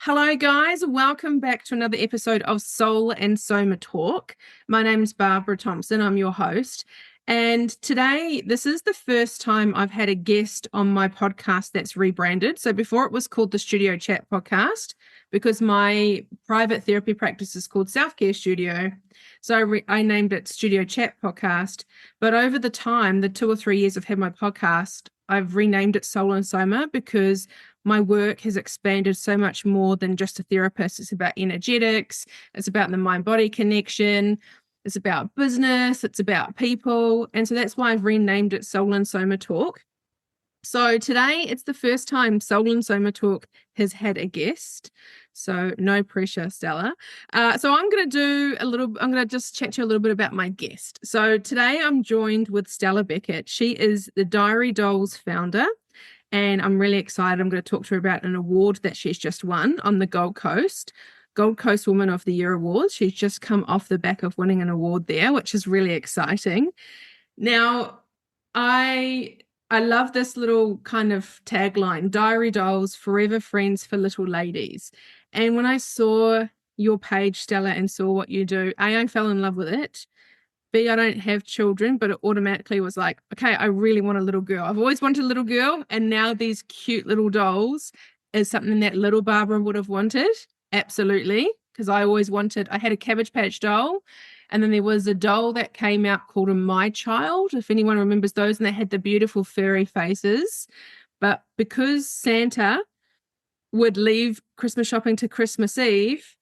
Hello, guys. Welcome back to another episode of Soul and Soma Talk. My name's Barbara Thompson. I'm your host. And today, this is the first time I've had a guest on my podcast that's rebranded. So before it was called the Studio Chat Podcast, because my private therapy practice is called Self Care Studio. So I named it Studio Chat Podcast. But over the time, the 2 or 3 years I've had my podcast, I've renamed it Soul and Soma because my work has expanded so much more than just a therapist. It's about energetics. It's about the mind-body connection. It's about business. It's about people. And so that's why I've renamed it Soul and Soma Talk. So today it's the first time Soul and Soma Talk has had a guest. So no pressure, Stella. So I'm going to just chat to you a little bit about my guest. So today I'm joined with Stella Beckett. She is the Diary Dolls founder. And I'm really excited. I'm going to talk to her about an award that she's just won on the Gold Coast Woman of the Year Award. She's just come off the back of winning an award there, which is really exciting. Now, I love this little kind of tagline, Diary Dolls, Forever Friends for Little Ladies. And when I saw your page, Stella, and saw what you do, I fell in love with it. B, I don't have children, but it automatically was like, okay, I really want a little girl. I've always wanted a little girl, and now these cute little dolls is something that little Barbara would have wanted. Absolutely, because I had a Cabbage Patch doll, and then there was a doll that came out called a My Child, if anyone remembers those, and they had the beautiful furry faces. But because Santa would leave Christmas shopping to Christmas Eve,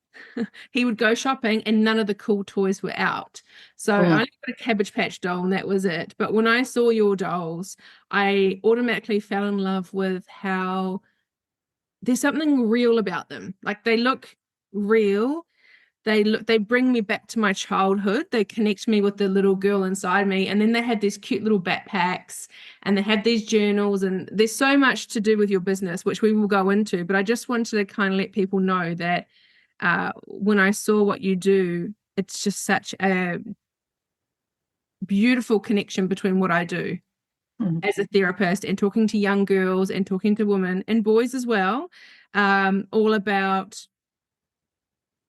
he would go shopping and none of the cool toys were out. So I only got a Cabbage Patch doll and that was it. But when I saw your dolls, I automatically fell in love with how there's something real about them. Like they look real. They bring me back to my childhood. They connect me with the little girl inside me. And then they had these cute little backpacks and they have these journals, and there's so much to do with your business, which we will go into. But I just wanted to kind of let people know that when I saw what you do, it's just such a beautiful connection between what I do as a therapist and talking to young girls and talking to women and boys as well, all about,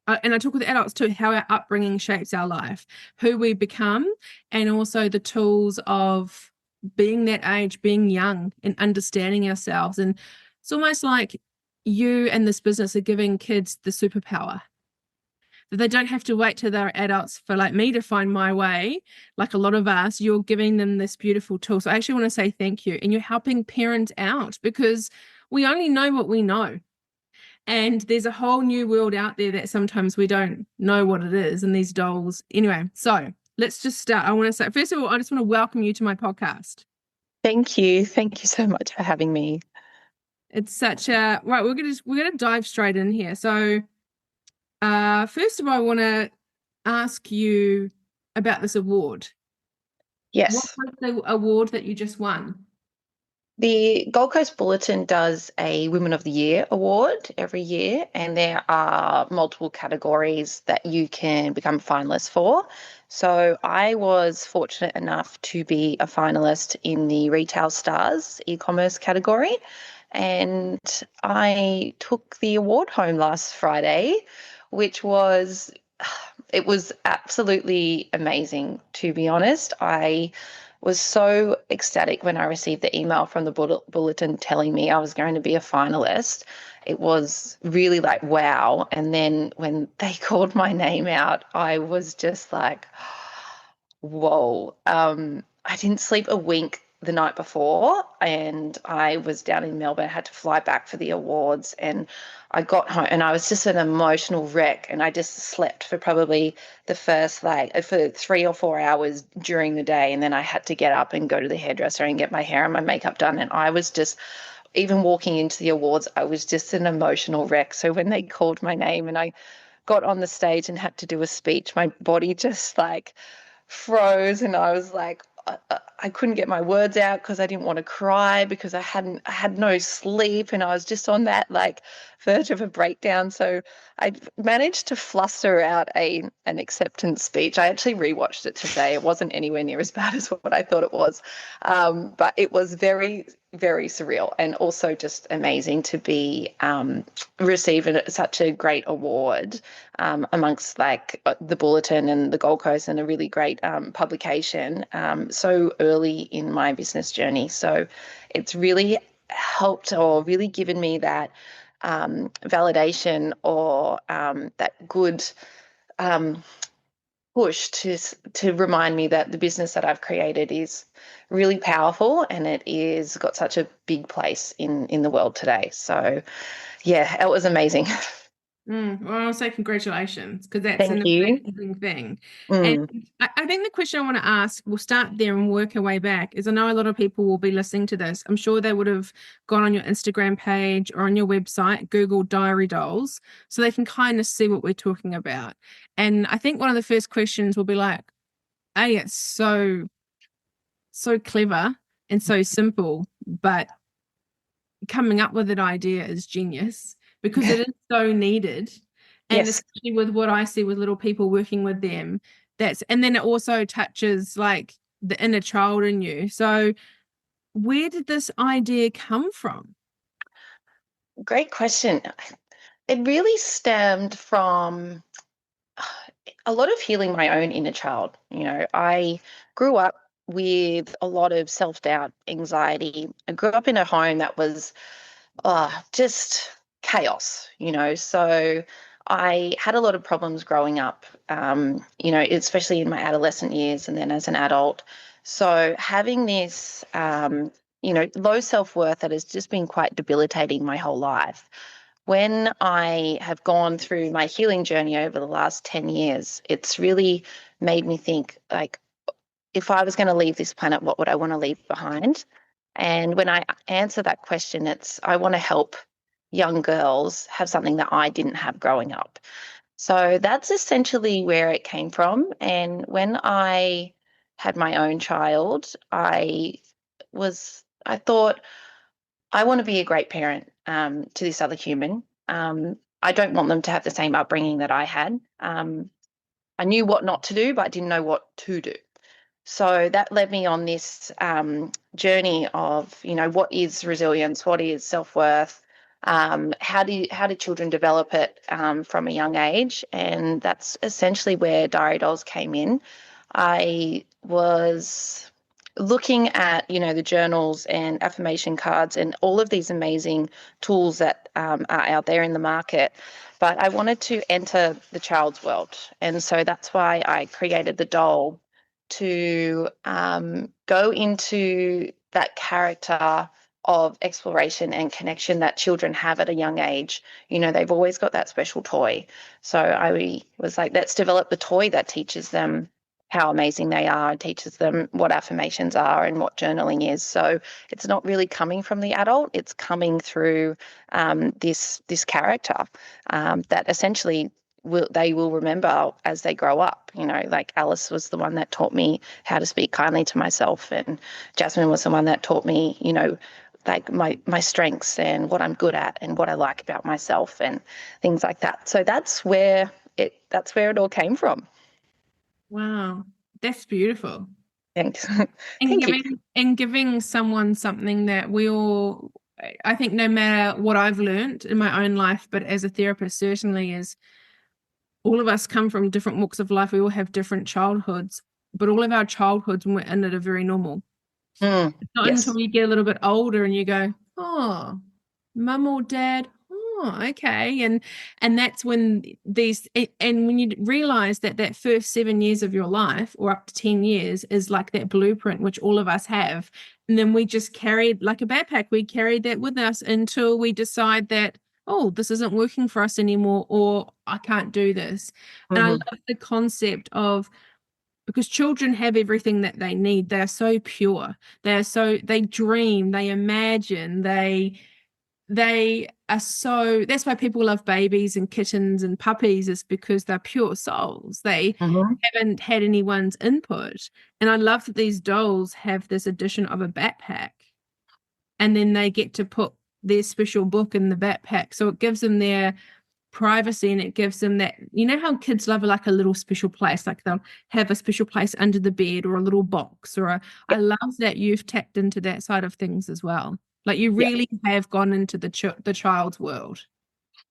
and I talk with adults too, how our upbringing shapes our life, who we become, and also the tools of being that age, being young and understanding ourselves. And it's almost like you and this business are giving kids the superpower. That they don't have to wait till they're adults for like me to find my way. Like a lot of us, you're giving them this beautiful tool. So I actually want to say thank you. And you're helping parents out because we only know what we know. And there's a whole new world out there that sometimes we don't know what it is. And these dolls. Anyway, so let's just start. I want to say, first of all, I just want to welcome you to my podcast. Thank you. Thank you so much for having me. It's such a right. We're gonna dive straight in here. So, first of all, I want to ask you about this award. Yes. What was the award that you just won? The Gold Coast Bulletin does a Women of the Year award every year, and there are multiple categories that you can become a finalist for. So I was fortunate enough to be a finalist in the Retail Stars e-commerce category, and I took the award home last Friday, which was absolutely amazing, to be honest. I was so ecstatic when I received the email from the bulletin telling me I was going to be a finalist. It was really like, wow. And then when they called my name out, I was just like, whoa. I didn't sleep a wink the night before, and I was down in Melbourne. I had to fly back for the awards, and I got home and I was just an emotional wreck, and I just slept for probably the first for 3 or 4 hours during the day, and then I had to get up and go to the hairdresser and get my hair and my makeup done, and I was just, even walking into the awards, I was just an emotional wreck. So when they called my name and I got on the stage and had to do a speech, my body just like froze, and I was like, I couldn't get my words out because I didn't want to cry because I had no sleep, and I was just on that like verge of a breakdown. So I managed to fluster out an acceptance speech. I actually rewatched it today. It wasn't anywhere near as bad as what I thought it was, but it was very very surreal, and also just amazing to be receive such a great award amongst like the Bulletin and the Gold Coast, and a really great publication so early in my business journey. So it's really helped, or really given me that validation, or that good um, push to remind me that the business that I've created is really powerful, and it is got such a big place in the world today. So yeah, it was amazing. Well, I'll say congratulations, because that's Thank an you. amazing thing. And Mm. I think the question I want to ask, we'll start there and work our way back, is I know a lot of people will be listening to this. I'm sure they would have gone on your Instagram page or on your website, Google diary dolls, so they can kind of see what we're talking about. And I think one of the first questions will be like, hey, it's so clever and so simple, but coming up with an idea is genius, because it is so needed. And Yes. especially with what I see with little people, working with them, and then it also touches like the inner child in you. So where did this idea come from? Great question. It really stemmed from a lot of healing my own inner child. I grew up with a lot of self-doubt, anxiety. I grew up in a home that was just chaos. So I had a lot of problems growing up, especially in my adolescent years and then as an adult. So having this, low self-worth that has just been quite debilitating my whole life. When I have gone through my healing journey over the last 10 years, it's really made me think, like, if I was going to leave this planet, what would I want to leave behind? And when I answer that question, I want to help young girls have something that I didn't have growing up. So that's essentially where it came from. And when I had my own child, I thought, I want to be a great parent to this other human. I don't want them to have the same upbringing that I had. I knew what not to do, but I didn't know what to do. So that led me on this journey of, what is resilience, what is self-worth, how do children develop it from a young age, and that's essentially where Diary Dolls came in. I was looking at, the journals and affirmation cards and all of these amazing tools that are out there in the market, but I wanted to enter the child's world, and so that's why I created the doll to go into that character of exploration and connection that children have at a young age. They've always got that special toy. So I was like, let's develop the toy that teaches them how amazing they are and teaches them what affirmations are and what journaling is. So it's not really coming from the adult, it's coming through this character that essentially they will remember as they grow up. Like Alice was the one that taught me how to speak kindly to myself, and Jasmine was the one that taught me, like my strengths and what I'm good at and what I like about myself and things like that. So that's where it all came from. Wow, that's beautiful. Thanks. And Thank you. giving someone something that we all, I think, no matter what I've learned in my own life, but as a therapist certainly, is all of us come from different walks of life. We all have different childhoods, but all of our childhoods when we're in it are very normal. It's not Yes. until you get a little bit older and you go, oh, mum or dad, oh, okay. And that's when and when you realize that that first 7 years of your life, or up to 10 years, is like that blueprint, which all of us have. And then we just carried like a backpack, we carried that with us until we decide that, oh, this isn't working for us anymore, or I can't do this. And I Hmm. love the concept of, because children have everything that they need. They are so pure. They dream, they imagine, they are so, that's why people love babies and kittens and puppies, is because they're pure souls. They Hmm. haven't had anyone's input. And I love that these dolls have this addition of a backpack, and then they get to put their special book in the backpack. So it gives them their privacy, and it gives them that, you know how kids love like a little special place, like they'll have a special place under the bed or a little box I love that you've tapped into that side of things as well. Like you Yeah. really have gone into the child's world.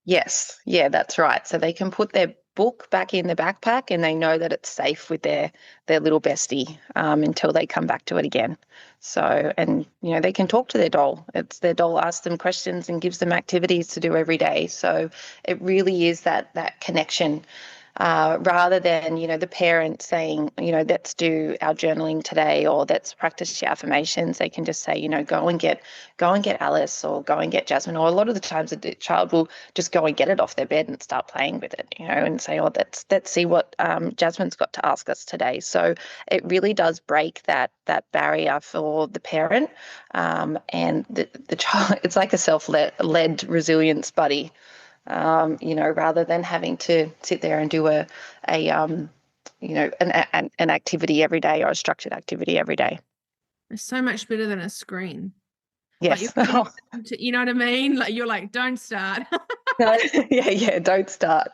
Yes, yeah, that's right. So they can put their book back in the backpack and they know that it's safe with their little bestie until they come back to it again. So, and they can talk to their doll. It's their doll asks them questions and gives them activities to do every day. So it really is that connection. Rather than the parent saying let's do our journaling today or let's practice your affirmations, they can just say go and get Alice or go and get Jasmine, or a lot of the times the child will just go and get it off their bed and start playing with it, and say, oh, let's see what Jasmine's got to ask us today. So it really does break that barrier for the parent, and the child. It's like a self-led resilience buddy. Rather than having to sit there and do an activity every day or a structured activity every day. It's so much better than a screen. Like Yes. you know what I mean? Like you're like, don't start. Yeah, don't start.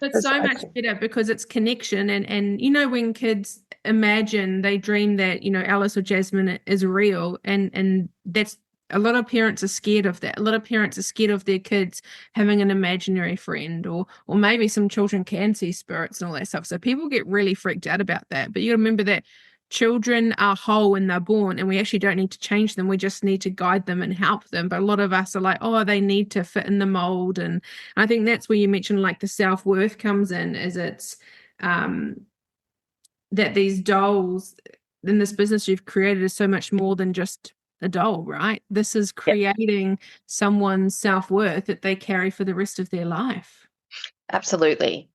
But so much better because it's connection, and when kids imagine, they dream that Alice or Jasmine is real, and that's a lot of parents are scared of that. A lot of parents are scared of their kids having an imaginary friend, or maybe some children can see spirits and all that stuff. So people get really freaked out about that. But you remember that children are whole when they're born, and we actually don't need to change them. We just need to guide them and help them. But a lot of us are like, oh, they need to fit in the mold. And I think that's where you mentioned like the self-worth comes in, is it's that these dolls in this business you've created is so much more than just a doll, right? This is creating someone's self-worth that they carry for the rest of their life. Absolutely.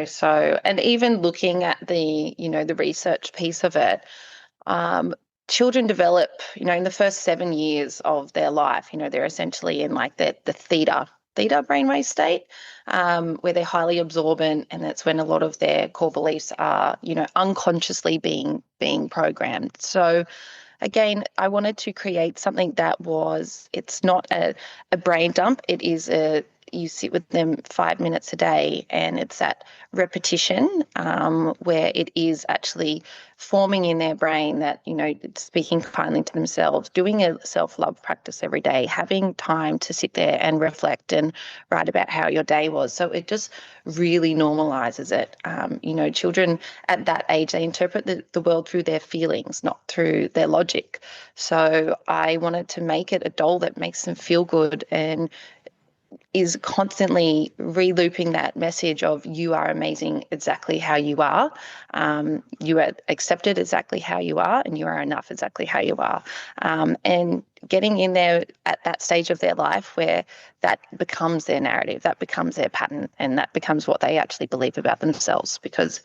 So, and even looking at the research piece of it, children develop, in the first 7 years of their life, they're essentially in like the theta brainwave state, where they're highly absorbent, and that's when a lot of their core beliefs are, unconsciously being programmed. So again, I wanted to create something that it's not a brain dump. It is you sit with them 5 minutes a day, and it's that repetition where it is actually forming in their brain that, speaking kindly to themselves, doing a self-love practice every day, having time to sit there and reflect and write about how your day was. So it just really normalizes it. Children at that age, they interpret the world through their feelings, not through their logic. So I wanted to make it a doll that makes them feel good and is constantly re-looping that message of you are amazing exactly how you are. You are accepted exactly how you are, and you are enough exactly how you are. And getting in there at that stage of their life where that becomes their narrative, that becomes their pattern, and that becomes what they actually believe about themselves. Because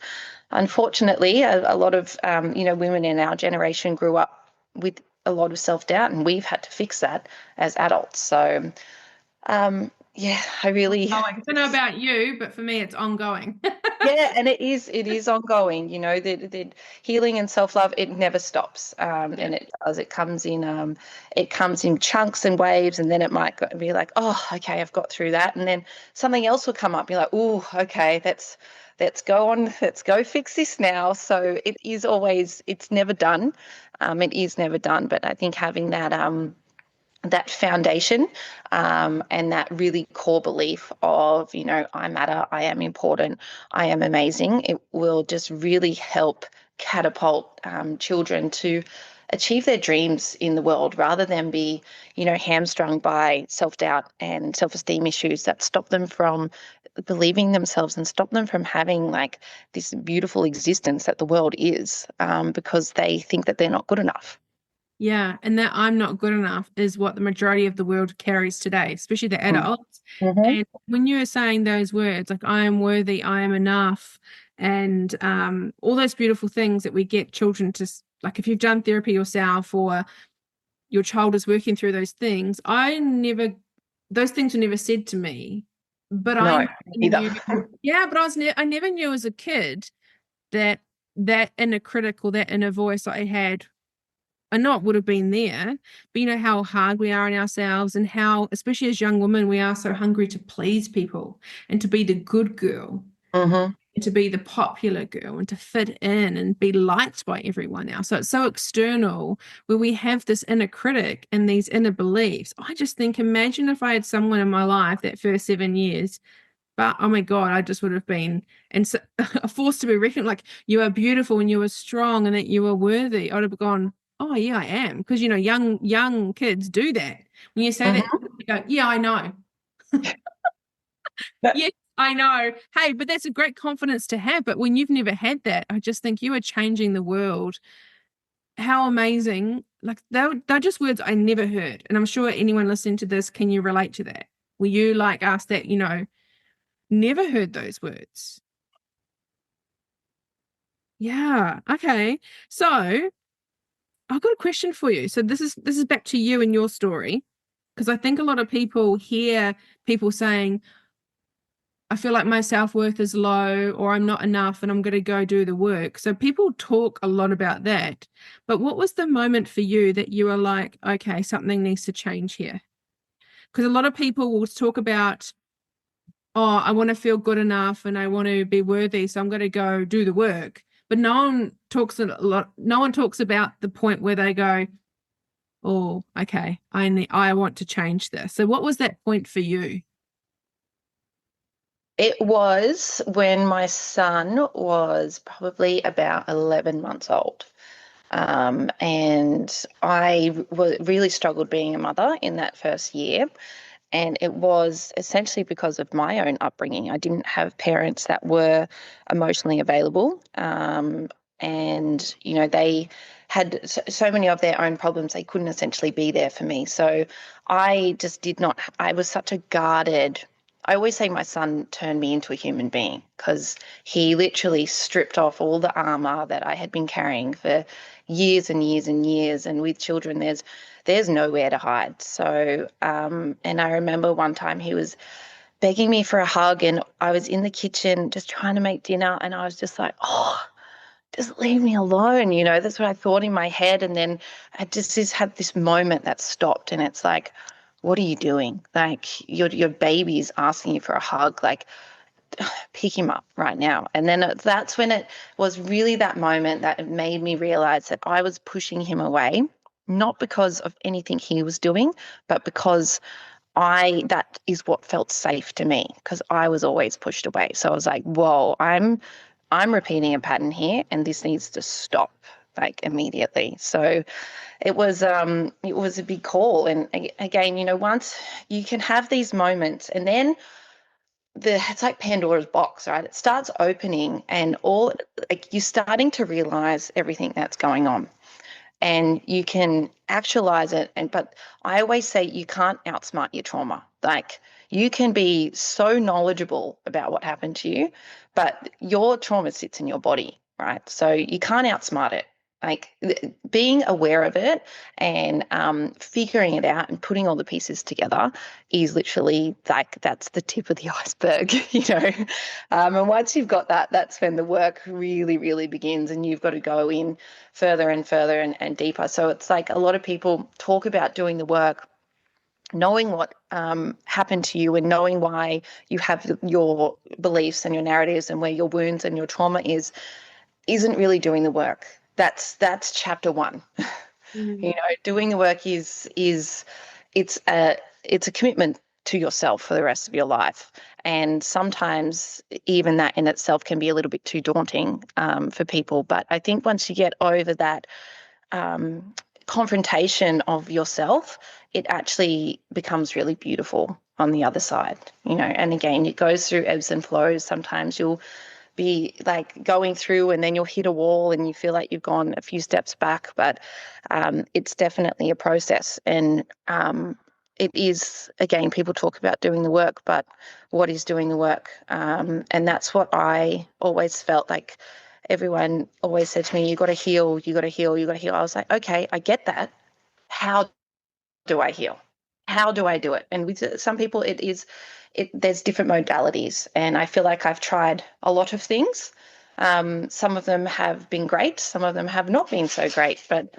unfortunately, a lot of women in our generation grew up with a lot of self-doubt, and we've had to fix that as adults. So yeah, I don't know about you, but for me, it's ongoing. yeah, and it is ongoing. The healing and self-love, it never stops. And it comes in chunks and waves, and then it might be like, oh, okay, I've got through that, and then something else will come up. You're like, oh, okay, let's go fix this now. So it is always, it's never done. It is never done. But I think having that foundation and that really core belief of, I matter, I am important, I am amazing, it will just really help catapult children to achieve their dreams in the world, rather than be, hamstrung by self-doubt and self-esteem issues that stop them from believing themselves and stop them from having like this beautiful existence that the world is, because they think that they're not good enough. Yeah, and that I'm not good enough is what the majority of the world carries today, especially the adults. Mm-hmm. And when you're saying those words, like I am worthy, I am enough, and all those beautiful things that we get children to, like if you've done therapy yourself or your child is working through those things, those things were never said to me, but I No, never either. knew, yeah, but I never knew as a kid that inner critic or that inner voice I had I know it would have been there, but you know how hard we are on ourselves and how, especially as young women, we are so hungry to please people and to be the good girl Mm-hmm. and to be the popular girl and to fit in and be liked by everyone else. So it's so external where we have this inner critic and these inner beliefs. I just think, imagine if I had someone in my life that first 7 years, but oh my God, I just would have been and so, forced to be reckoned like you are beautiful and you are strong and that you are worthy. I would have gone, oh yeah, I am. Because you know, young kids do that. When you say that, Mm-hmm. they go, yeah, I know. Yes, I know. Hey, but that's a great confidence to have. But when you've never had that, I just think you are changing the world. How amazing. Like they're just words I never heard. And I'm sure anyone listening to this, can you relate to that? Were you like us that, you know, never heard those words? Yeah. Okay. So I've got a question for you. So this is back to you and your story. Because I think a lot of people hear people saying, I feel like my self-worth is low or I'm not enough and I'm going to go do the work. So people talk a lot about that. But what was the moment for you that you were like, okay, something needs to change here? Because a lot of people will talk about, oh, I want to feel good enough and I want to be worthy, so I'm going to go do the work. But no one talks about the point where they go, oh, okay, I want to change this. So what was that point for you? It was when my son was probably about 11 months old. And really struggled being a mother in that first year. And it was essentially because of my own upbringing. I didn't have parents that were emotionally available. And, you know, they had so many of their own problems, they couldn't essentially be there for me. So I just did not, I was such a guarded. I always say my son turned me into a human being because he literally stripped off all the armor that I had been carrying for years and years and years. And with children, there's nowhere to hide. So, and I remember one time he was begging me for a hug, and I was in the kitchen just trying to make dinner, and I was just like, oh, just leave me alone. You know, that's what I thought in my head. And then I just had this moment that stopped, and it's like, what are you doing? Like your baby's asking you for a hug. Like, pick him up right now. And then that's when it was really that moment that it made me realize that I was pushing him away, not because of anything he was doing, but because that is what felt safe to me because I was always pushed away. So I was like, whoa, I'm repeating a pattern here and this needs to stop like immediately. So it was a big call. And again, you know, once you can have these moments and then it's like Pandora's box, right? It starts opening and all like you're starting to realize everything that's going on and you can actualize it. But I always say you can't outsmart your trauma. Like you can be so knowledgeable about what happened to you, but your trauma sits in your body, right? So you can't outsmart it. Like being aware of it and figuring it out and putting all the pieces together is literally like that's the tip of the iceberg, you know. And once you've got that, that's when the work really, really begins, and you've got to go in further and further and deeper. So it's like a lot of people talk about doing the work, knowing what happened to you and knowing why you have your beliefs and your narratives and where your wounds and your trauma isn't really doing the work. That's chapter one. You Mm. know, doing the work is it's a commitment to yourself for the rest of your life. And sometimes even that in itself can be a little bit too daunting for people. But I think once you get over that um, confrontation of yourself, it actually becomes really beautiful on the other side, you know. And again, it goes through ebbs and flows. Sometimes you'll be like going through and then you'll hit a wall and you feel like you've gone a few steps back, but it's definitely a process. And it is, again, people talk about doing the work, but what is doing the work? And that's what I always felt like. Everyone always said to me, you got to heal, you got to heal, you got to heal. I was like, okay, I get that. How do I heal? How do I do it? And with some people, there's different modalities, and I feel like I've tried a lot of things. Some of them have been great, some of them have not been so great, but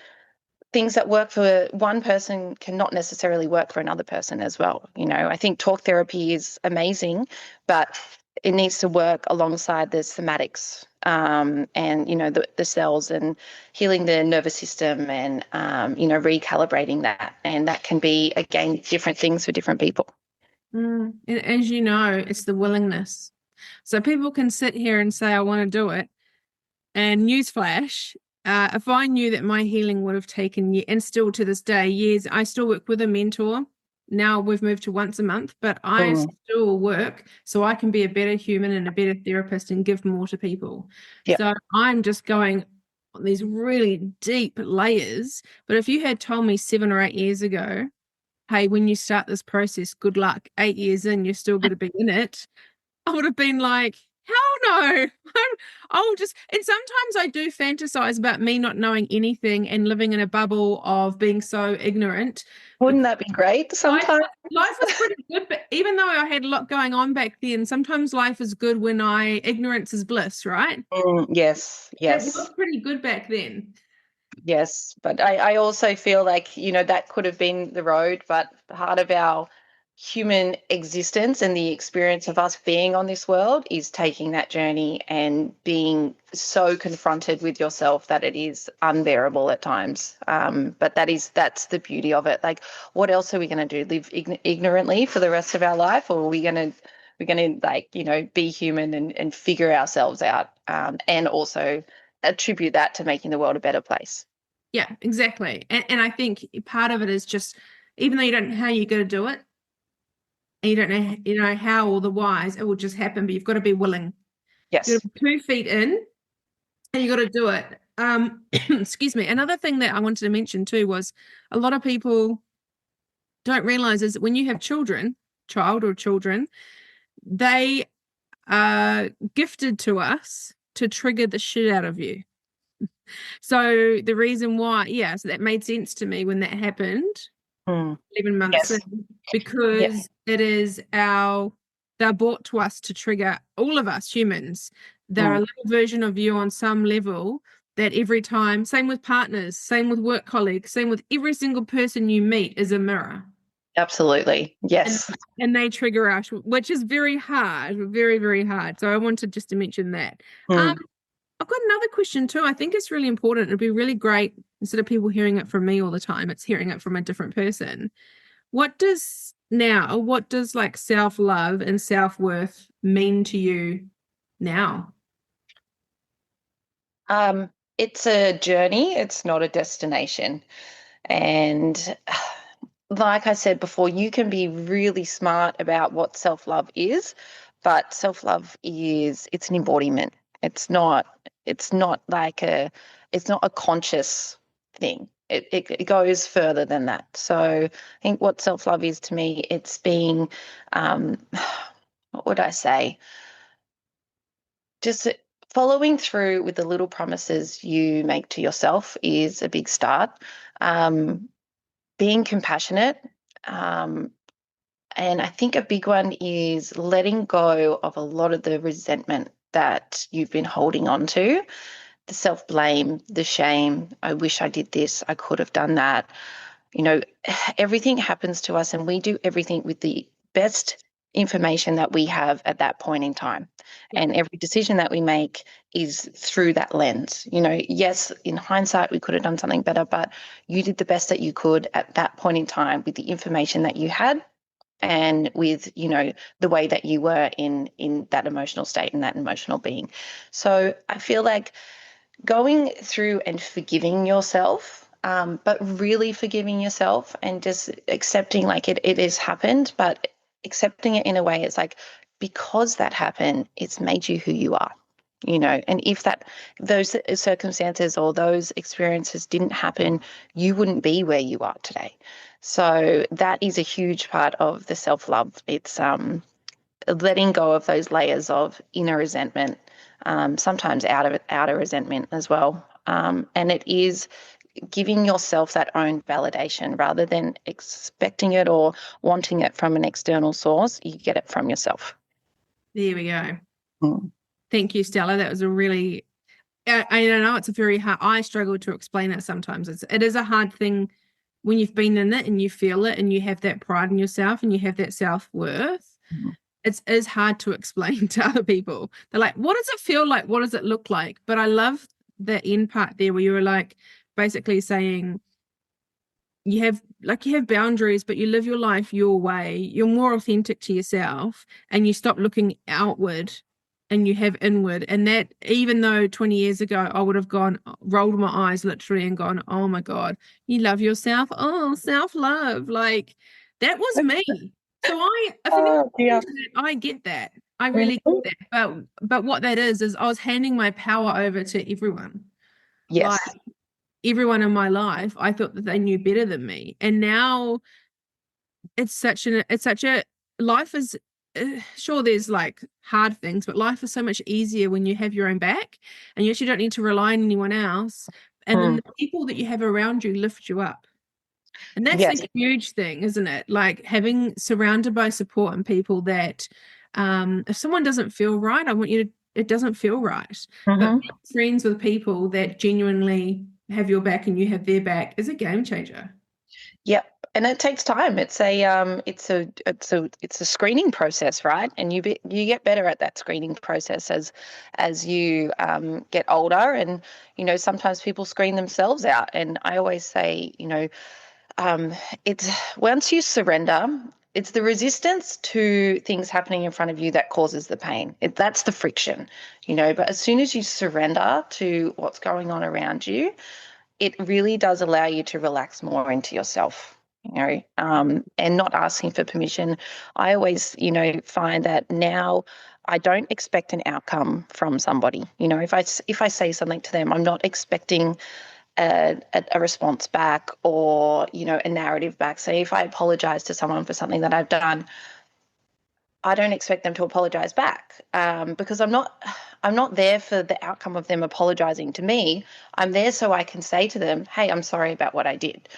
things that work for one person cannot necessarily work for another person as well. I think talk therapy is amazing, but it needs to work alongside the somatics, and the cells, and healing the nervous system, and recalibrating that, and that can be again different things for different people. And as you know, it's the willingness. So people can sit here and say, I want to do it. And newsflash, if I knew that my healing would have taken, and still to this day, years, I still work with a mentor. Now we've moved to once a month, but I still work so I can be a better human and a better therapist and give more to people. Yep. So I'm just going on these really deep layers. But if you had told me 7 or 8 years ago, hey, when you start this process, good luck. 8 years in, you're still going to be in it. I would have been like, hell no. I'll just, and sometimes I do fantasize about me not knowing anything and living in a bubble of being so ignorant. Wouldn't that be great sometimes? Life was pretty good, but even though I had a lot going on back then, sometimes life is good when ignorance is bliss, right? Yes, It yes. was pretty good back then. Yes, but I also feel like, that could have been the road, but part of our human existence and the experience of us being on this world is taking that journey and being so confronted with yourself that it is unbearable at times. But that's the beauty of it. Like, what else are we going to do? Live ignorantly for the rest of our life, or are we're going to like, be human and figure ourselves out, and also attribute that to making the world a better place. Yeah, exactly. And I think part of it is just, even though you don't know how you're going to do it, and you don't know, how or the whys, it will just happen, but you've got to be willing. Yes. You've got to be 2 feet in and you got to do it. Excuse me. Another thing that I wanted to mention too was a lot of people don't realize is that when you have child or children, they are gifted to us to trigger the shit out of you. So the reason why, so that made sense to me when that happened, 11 months Yes. in, because they're brought to us to trigger all of us humans. They're a little version of you on some level that every time, same with partners, same with work colleagues, same with every single person you meet is a mirror. Absolutely. Yes. And they trigger us, which is very hard, very, very hard. So I wanted just to mention that. I've got another question too. I think it's really important. It'd be really great, instead of people hearing it from me all the time, it's hearing it from a different person. What does like self-love and self-worth mean to you now? It's a journey. It's not a destination. And like I said before, you can be really smart about what self-love is, but self-love it's an embodiment. It's not a conscious thing. It goes further than that. So I think what self-love is to me, it's being, what would I say? Just following through with the little promises you make to yourself is a big start. Being compassionate. And I think a big one is letting go of a lot of the resentment that you've been holding on to, the self-blame, the shame. I wish I did this. I could have done that. Everything happens to us, and we do everything with the best information that we have at that point in time. Yeah. And every decision that we make is through that lens. Yes, in hindsight, we could have done something better, but you did the best that you could at that point in time with the information that you had, and with the way that you were in that emotional state and that emotional being. So I feel like going through and forgiving yourself, but really forgiving yourself and just accepting like it has happened, but accepting it in a way it's like, because that happened, it's made you who you are. And if those circumstances or those experiences didn't happen, you wouldn't be where you are today. So that is a huge part of the self-love. It's letting go of those layers of inner resentment, sometimes outer resentment as well. And it is giving yourself that own validation rather than expecting it or wanting it from an external source. You get it from yourself. There we go. Thank you, Stella. That was a really I know it's a very hard, I struggle to explain it sometimes. It is a hard thing when you've been in it and you feel it and you have that pride in yourself and you have that self-worth. Mhm. It is hard to explain to other people. They're like, what does it feel like? What does it look like? But I love the end part there where you were like basically saying you have boundaries, but you live your life your way. You're more authentic to yourself and you stop looking outward and you have inward. And that, even though 20 years ago I would have gone, rolled my eyes literally and gone, oh my God, you love yourself. Oh, self-love. Like that was me. So if anyone's Oh dear. into that, I get that. I really Mhm. get that. But what that is I was handing my power over to everyone. Like Yes. everyone in my life, I thought that they knew better than me. And now it's such a life is sure there's like hard things, but life is so much easier when you have your own back and you actually don't need to rely on anyone else. And then Mm. the people that you have around you lift you up. And that's Yes. the huge thing, isn't it? Like having surrounded by support and people that if someone doesn't feel right, I want you to, it doesn't feel right. But Hmm. being friends with people that genuinely have your back and you have their back is a game changer. Yep. And it takes time. It's a screening process, right? And you get better at that screening process as you get older. And sometimes people screen themselves out. And I always say, it's once you surrender, it's the resistance to things happening in front of you that causes the pain. That's the friction, But as soon as you surrender to what's going on around you, it really does allow you to relax more into yourself, and not asking for permission. I always, find that now I don't expect an outcome from somebody. If I say something to them, I'm not expecting a response back or, a narrative back. So if I apologize to someone for something that I've done, I don't expect them to apologize back, because I'm not there for the outcome of them apologizing to me. I'm there so I can say to them, hey, I'm sorry about what I did.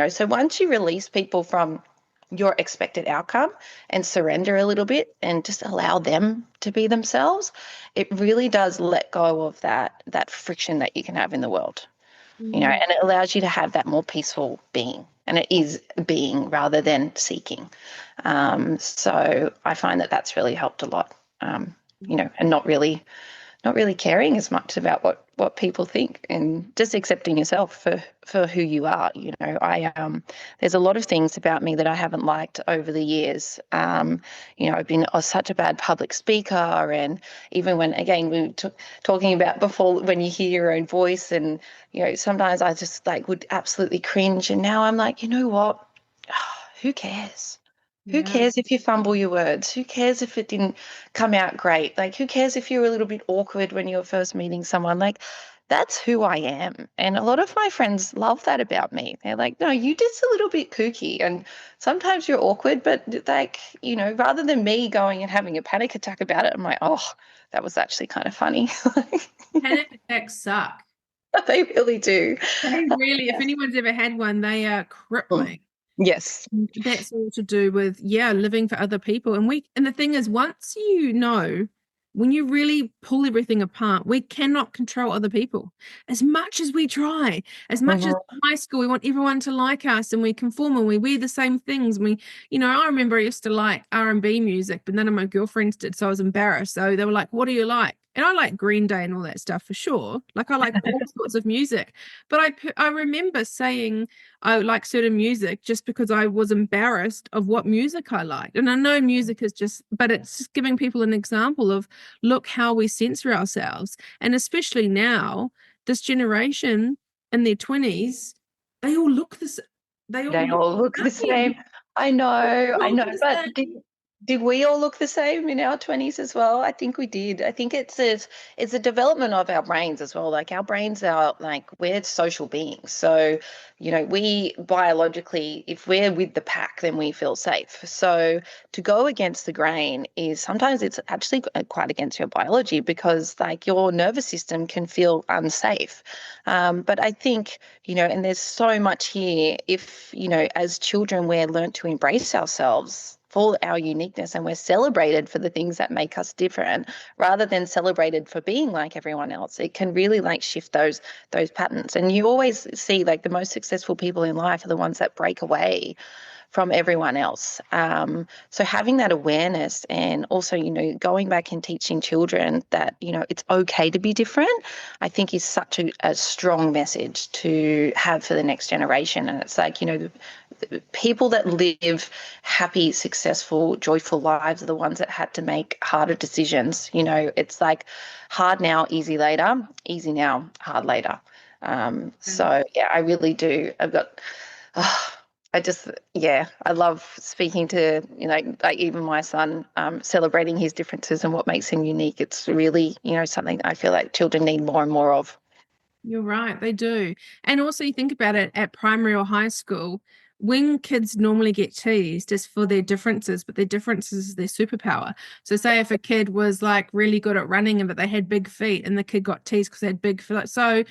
So once you release people from your expected outcome and surrender a little bit and just allow them to be themselves, it really does let go of that friction that you can have in the world. Mm. And it allows you to have that more peaceful being. And it is being rather than seeking. So I find that that's really helped a lot, and not really caring as much about what people think and just accepting yourself for who you are. There's a lot of things about me that I haven't liked over the years. I've been such a bad public speaker, and even when, again, we were talking about before, when you hear your own voice, and sometimes I just like would absolutely cringe, and now I'm like, you know what? Who cares? Who Yeah. cares if you fumble your words? Who cares if it didn't come out great? Like, who cares if you're a little bit awkward when you're first meeting someone? Like, that's who I am. And a lot of my friends love that about me. They're like, no, you just a little bit kooky. And sometimes you're awkward, but like, rather than me going and having a panic attack about it, I'm like, oh, that was actually kind of funny. Panic attacks suck. They really do. They really, if anyone's ever had one, they are Mm. crippling. Yes. That's all to do with, yeah, living for other people. And the thing is, once when you really pull everything apart, we cannot control other people as much as we try. As much as Mhm. in high school, we want everyone to like us and we conform and we wear the same things. I remember I used to like R&B music, but none of my girlfriends did. So I was embarrassed. So they were like, what do you like? And I like Green Day and all that stuff for sure. Like I like all sorts of music. But I remember saying, I like certain music just because I was embarrassed of what music I liked. And I know music is but it's just giving people an example of look how we censor ourselves. And especially now, this generation in their 20s, they all look this, they all They look all look the the same. same. I know, I All know. the But did same. did we all look the same in our 20s as well? I think we did. I think it's a development of our brains as well. Like our brains are like we're social beings. So, we biologically, if we're with the pack, then we feel safe. So to go against the grain is sometimes it's actually quite against your biology because like your nervous system can feel unsafe. But I think and there's so much here. If, as children, we're learnt to embrace ourselves, for our uniqueness, and we're celebrated for the things that make us different rather than celebrated for being like everyone else. It can really like shift those patterns. And you always see like the most successful people in life are the ones that break away from everyone else. So having that awareness, and also, going back and teaching children that, it's okay to be different, I think is such a strong message to have for the next generation. And it's like, the people that live happy, successful, joyful lives are the ones that had to make harder decisions. It's like hard now, easy later, easy now, hard later. So yeah, I really do. I've got, I just, yeah, I love speaking to, like even my son, celebrating his differences and what makes him unique. It's really, something I feel like children need more and more of. You're right, they do. And also, you think about it at primary or high school, when kids normally get teased is for their differences, but their differences is their superpower. So, say if a kid was like really good at running and but they had big feet, and the kid got teased because they had big feet. So,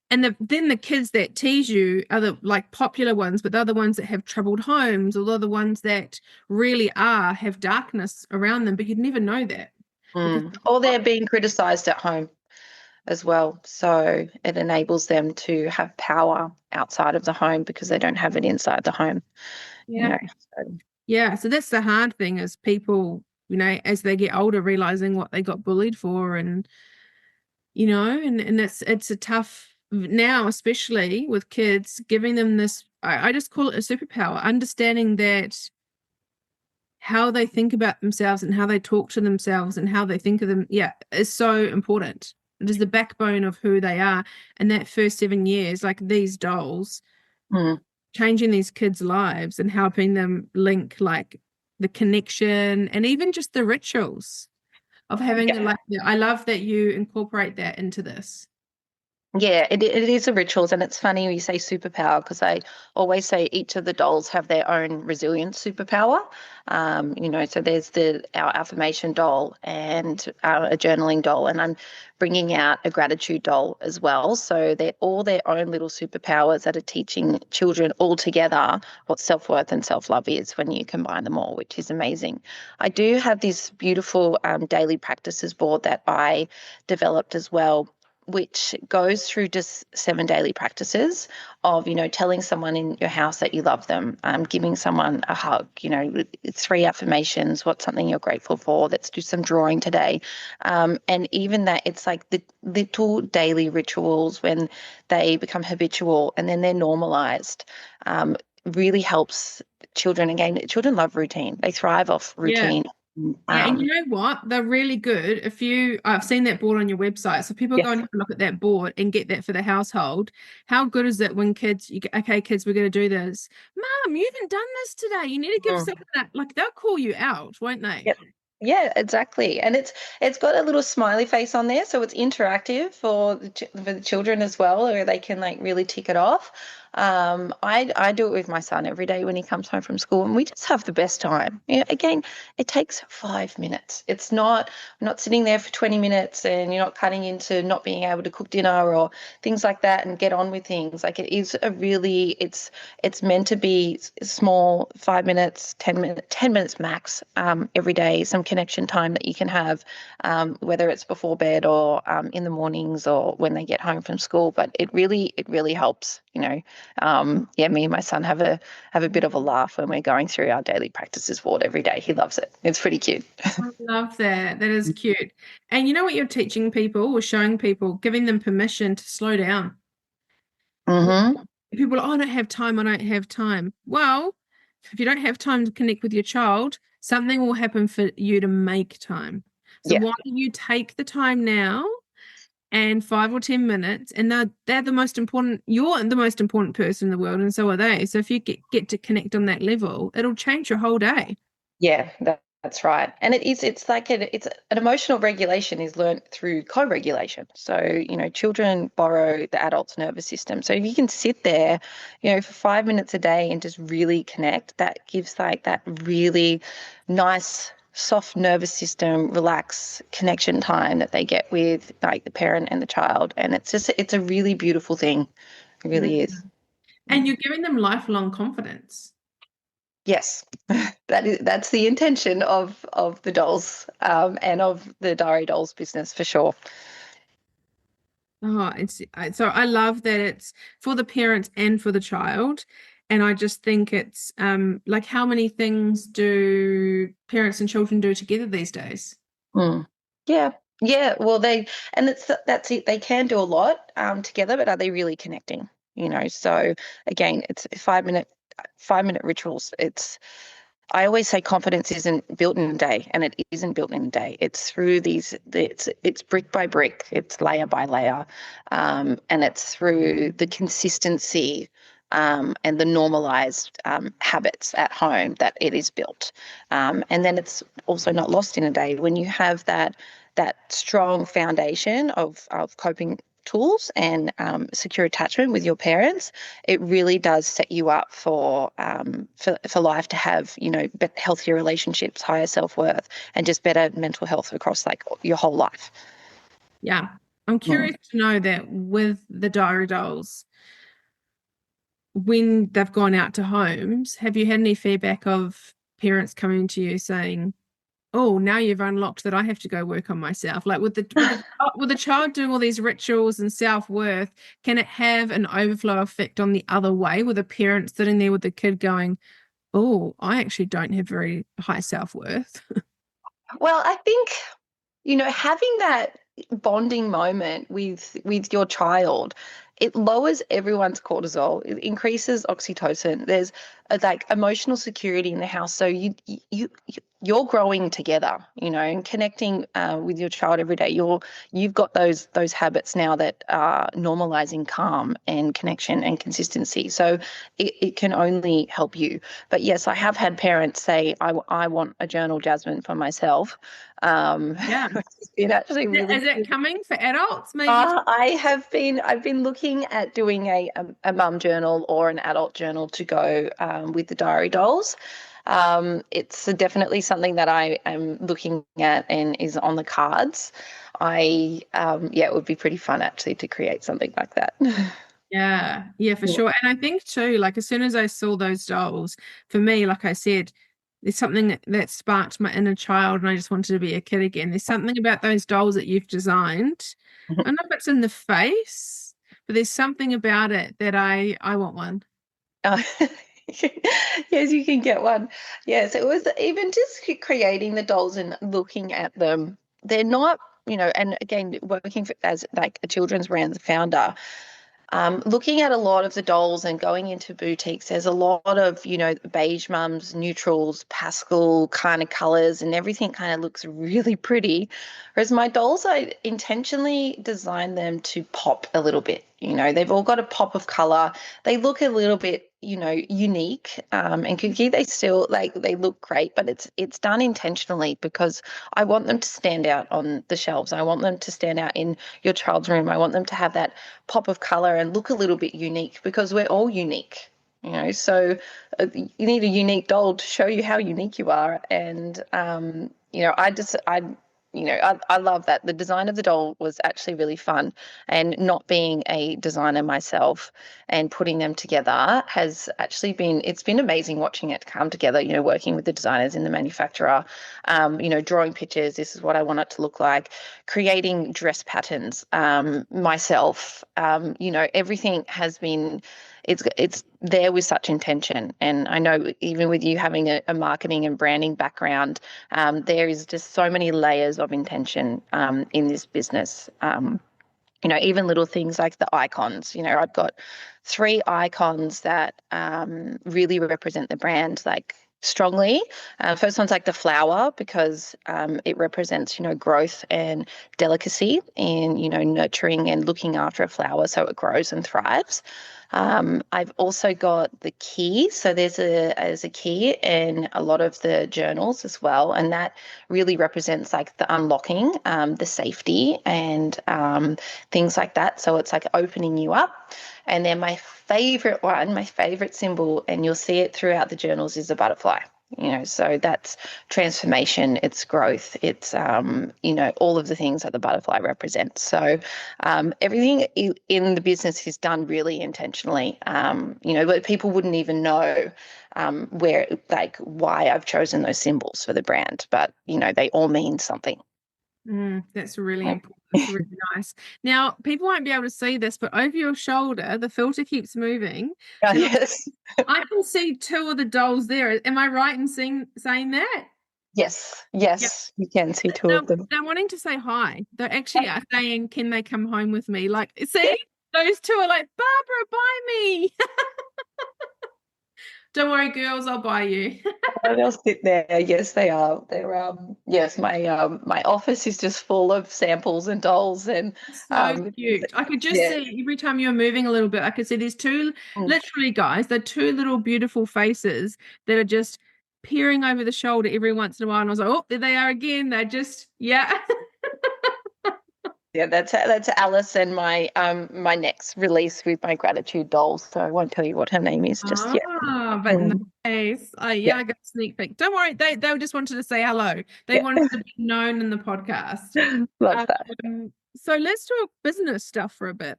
and then the kids that tease you are the like popular ones, but they're the ones that have troubled homes, or they're the ones that really have darkness around them, but you'd never know that because Or they're being criticized at home as well. So it enables them to have power outside of the home because they don't have it inside the home, you yeah. know. So, Yeah, so that's the hard thing is people, as they get older, realizing what they got bullied for, and and it's a tough now, especially with kids, giving them this. I just call it a superpower, understanding that how they think about themselves and how they talk to themselves and how they think of them, yeah, is so important. It is the backbone of who they are. And that first 7 years, like these dolls, mm, changing these kids' lives and helping them link like the connection and even just the rituals of having yeah. like I love that you incorporate that into this. Yeah, it is a rituals, and it's funny you say superpower because I always say each of the dolls have their own resilience superpower. So there's our affirmation doll and a journaling doll, and I'm bringing out a gratitude doll as well. So they're all their own little superpowers that are teaching children all together what self-worth and self-love is when you combine them all, which is amazing. I do have this beautiful daily practices board that I developed as well, which goes through just 7 daily practices of, telling someone in your house that you love them, giving someone a hug, 3 affirmations, what's something you're grateful for. Let's do some drawing today. And even that, it's like the little daily rituals when they become habitual and then they're normalized, really helps children. Again, children love routine. They thrive off Yeah. routine. Yeah, and Um, you know what? They're really good. I've seen that board on your website, so people yeah. go and have a look at that board and get that for the household. How good is it when kids, okay, kids, we're going to do this. Mom, you haven't done this today. You need to give Mm. someone that, like, they'll call you out, won't they? Yep. Yeah, exactly. And it's got a little smiley face on there, so it's interactive for the children as well, where they can like really tick it off. I do it with my son every day when he comes home from school, and we just have the best time. Again, it takes 5 minutes. It's not I'm not sitting there for 20 minutes, and you're not cutting into not being able to cook dinner or things like that and get on with things. Like it is it's meant to be small, 5 minutes, 10 minutes, 10 minutes max, every day, some connection time that you can have, whether it's before bed or in the mornings or when they get home from school. But it really helps. Yeah, me and my son have a bit of a laugh when we're going through our daily practices board every day. He loves it. It's pretty cute. I love that. That is cute. And you know what you're teaching people or showing people, giving them permission to slow down. Mm-hmm. People are, oh, I don't have time. I don't have time. Well, if you don't have time to connect with your child, something will happen for you to make time. So Yeah. why don't you take the time now and 5 or 10 minutes, and they're the most important, you're the most important person in the world, and so are they. So if you get to connect on that level, it'll change your whole day. Yeah, that's right. And it's like it's an emotional regulation is learnt through co-regulation. So, children borrow the adult's nervous system. So if you can sit there, for 5 minutes a day and just really connect, that gives like that really nice, soft nervous system, relax connection time that they get with like the parent and the child. And it's a really beautiful thing. It Mm. really is. And you're giving them lifelong confidence. Yes, that's the intention of the dolls, and of the diary dolls business for sure. Oh, so I love that it's for the parents and for the child. And I just think it's like how many things do parents and children do together these days? Mm. Yeah, yeah. Well, that's it. They can do a lot together, but are they really connecting? So again, it's 5-minute rituals. I always say confidence isn't built in a day, and it isn't built in a day. It's through it's brick by brick, it's layer by layer, and it's through the consistency, and the normalized habits at home that it is built. And then it's also not lost in a day when you have that strong foundation of coping tools and secure attachment with your parents. It really does set you up for life to have healthier relationships, higher self-worth, and just better mental health across like your whole life. Yeah. I'm Mm. curious to know that with the diary dolls, when they've gone out to homes, have you had any feedback of parents coming to you saying, "Oh, now you've unlocked that I have to go work on myself." Like with the child doing all these rituals and self-worth, can it have an overflow effect on the other way with a parent sitting there with the kid going, "Oh, I actually don't have very high self-worth." Well, I think having that bonding moment with your child, it lowers everyone's cortisol. It increases oxytocin. There's like emotional security in the house. So you're growing together, and connecting with your child every day. You've got those habits now that are normalizing calm and connection and consistency. So it can only help you. But yes, I have had parents say, I want a journal, Jasmine, for myself. Yeah. It's been actually really Is it cool. coming for adults? Maybe. I've been looking at doing a mum journal or an adult journal to go with the diary dolls. It's definitely something that I am looking at and is on the cards. Yeah, it would be pretty fun actually to create something like that. Yeah, yeah, for Yeah. sure. And I think too, like as soon as I saw those dolls, for me, like I said, there's something that sparked my inner child and I just wanted to be a kid again. There's something about those dolls that you've designed. I don't know if it's in the face, but there's something about it that I want one. Uh, yes, you can get one. Yes, it was even just creating the dolls and looking at them. They're not, and again, working as like a children's brand founder, looking at a lot of the dolls and going into boutiques, there's a lot of, beige mums, neutrals, pastel kind of colors, and everything kind of looks really pretty. Whereas my dolls, I intentionally designed them to pop a little bit. They've all got a pop of color. They look a little bit, unique, and kooky. They still they look great, but it's done intentionally because I want them to stand out on the shelves. I want them to stand out in your child's room. I want them to have that pop of color and look a little bit unique because we're all unique. So you need a unique doll to show you how unique you are. And I love that the design of the doll was actually really fun, and not being a designer myself and putting them together has actually it's been amazing watching it come together, working with the designers in the manufacturer, drawing pictures. This is what I want it to look like, creating dress patterns myself. Everything has been it's there with such intention. And I know even with you having a marketing and branding background, there is just so many layers of intention in this business. Even little things like the icons. I've got 3 icons that really represent the brand, like strongly. First one's like the flower because it represents, growth and delicacy in, nurturing and looking after a flower so it grows and thrives. I've also got the key. So there's a key in a lot of the journals as well, and that really represents like the unlocking, the safety, and things like that. So it's like opening you up. And then my favorite symbol, and you'll see it throughout the journals, is a butterfly. So that's transformation, it's growth, it's all of the things that the butterfly represents. So everything in the business is done really intentionally, but people wouldn't even know where, like, why I've chosen those symbols for the brand, but they all mean something. That's really important. It's really nice. Now, people won't be able to see this, but over your shoulder, the filter keeps moving. Oh, And yes. I can see two of the dolls there. Am I right in saying that? Yes, Yeah. yes, you can see two of them. They're wanting to say hi. They actually are saying, can they come home with me? Like, see, those two are like, Barbara, buy me. Don't worry, girls, I'll buy you. Oh, they'll sit there. Yes, they are. They're yes, my office is just full of samples and dolls and So cute. I could just yeah. see every time you're moving a little bit, I could see these two, Mm. literally, guys, they're two little beautiful faces that are just peering over the shoulder every once in a while. And I was like, oh, there they are again. They're just, yeah. Yeah, that's Alice and my next release with my gratitude dolls. So I won't tell you what her name is just yet. But Mm. nice. Yeah, Yeah, I got a sneak peek. Don't worry, they just wanted to say hello. They yeah. wanted to be known in the podcast. Love that. So let's talk business stuff for a bit.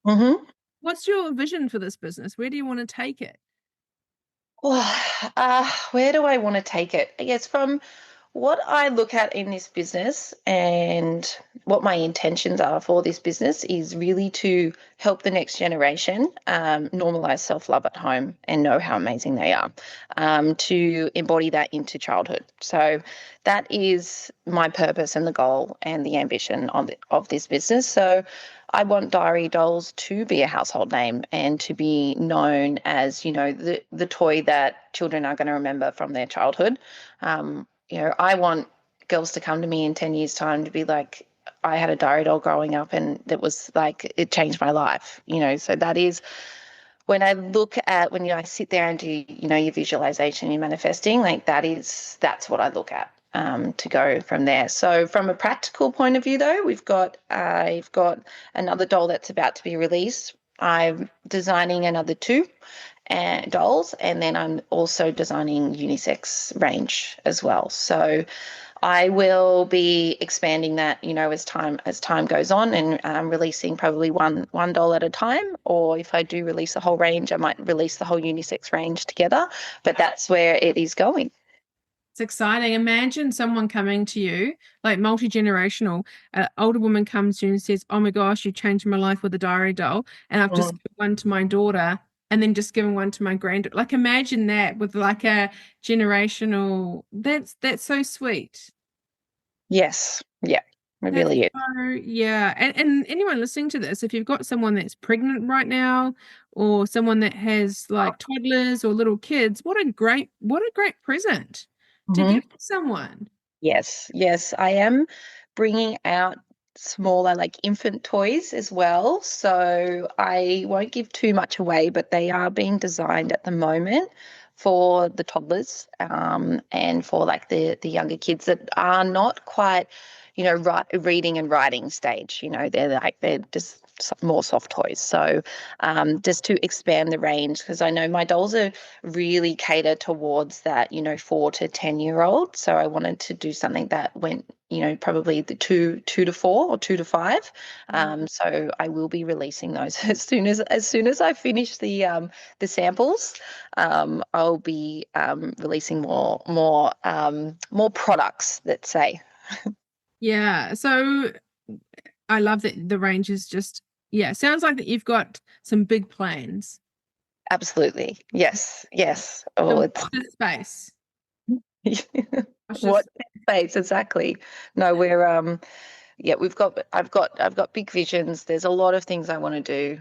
Hmm. What's your vision for this business? Where do you want to take it? Well, where do I want to take it? I guess from what I look at in this business and what my intentions are for this business is really to help the next generation normalize self-love at home and know how amazing they are, to embody that into childhood. So that is my purpose and the goal and the ambition of this business. So I want Diary Dolls to be a household name and to be known as, the toy that children are going to remember from their childhood. I want girls to come to me in 10 years' time to be like, I had a diary doll growing up and that was like, it changed my life, So that is when I look at, when I sit there and do, your visualization, your manifesting, like that's what I look at. To go from there. So from a practical point of view, though, I've got another doll that's about to be released. I'm designing another two dolls, and then I'm also designing unisex range as well. So I will be expanding that, as time goes on, and releasing probably one doll at a time. Or if I do release a whole range, I might release the whole unisex range together. But that's where it is going. It's exciting. Imagine someone coming to you, like multi-generational, an older woman comes to you and says, oh my gosh, you changed my life with a diary doll. And I've just Mhm. given one to my daughter and then just given one to my granddaughter. Like imagine that with like a generational, that's so sweet. Yes, yeah, it That's really is. so, yeah. And anyone listening to this, if you've got someone that's pregnant right now or someone that has like toddlers or little kids, what a great present to Mhm. give to someone. Yes, yes, I am bringing out smaller, like infant toys as well. So I won't give too much away, but they are being designed at the moment for the toddlers, and for like the younger kids that are not quite, reading and writing stage. They're just more soft toys. So just to expand the range, because I know my dolls are really cater towards that, 4 to 10-year-old. So I wanted to do something that went, probably the two to four or 2 to 5. So I will be releasing those as soon as I finish the samples. I'll be releasing more products, let's say. Yeah. So I love that the range is just, yeah, sounds like that you've got some big plans. Absolutely. Yes. Yes. So Oh, watch it's this space. Watch what this. space exactly. No, yeah, I've got big visions. There's a lot of things I want to do.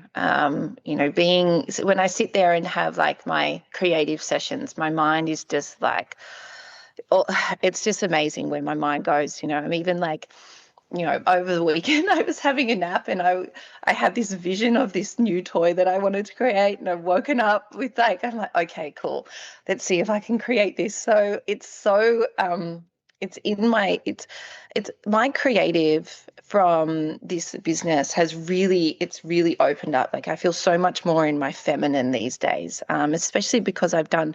When I sit there and have like my creative sessions, my mind is just like, oh, it's just amazing where my mind goes. I'm even like, over the weekend I was having a nap and I had this vision of this new toy that I wanted to create, and I've woken up with like, I'm like, okay, cool. Let's see if I can create this. So it's my creative from this business it's really opened up. Like I feel so much more in my feminine these days, especially because I've done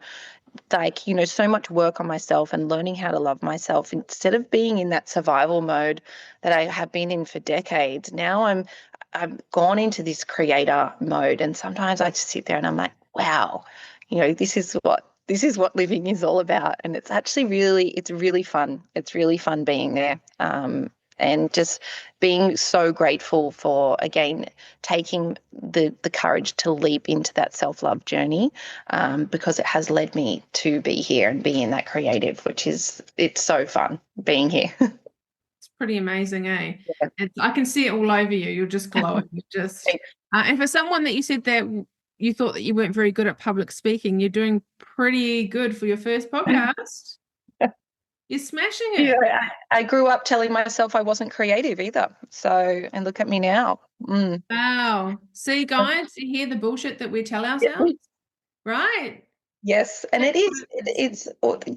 like, so much work on myself and learning how to love myself instead of being in that survival mode that I have been in for decades. Now I've gone into this creator mode, and sometimes I just sit there and I'm like, wow, this is what living is all about. And it's actually it's really fun. It's really fun being there. And just being so grateful for, again, taking the courage to leap into that self-love journey, because it has led me to be here and be in that creative, it's so fun being here. It's pretty amazing, eh? Yeah. I can see it all over you. You're just glowing. And for someone that you said that you thought that you weren't very good at public speaking, you're doing pretty good for your first podcast. You're smashing it. Yeah, I grew up telling myself I wasn't creative either. So, and look at me now. Wow. See, guys, you hear the bullshit that we tell ourselves, right? Yes, and it's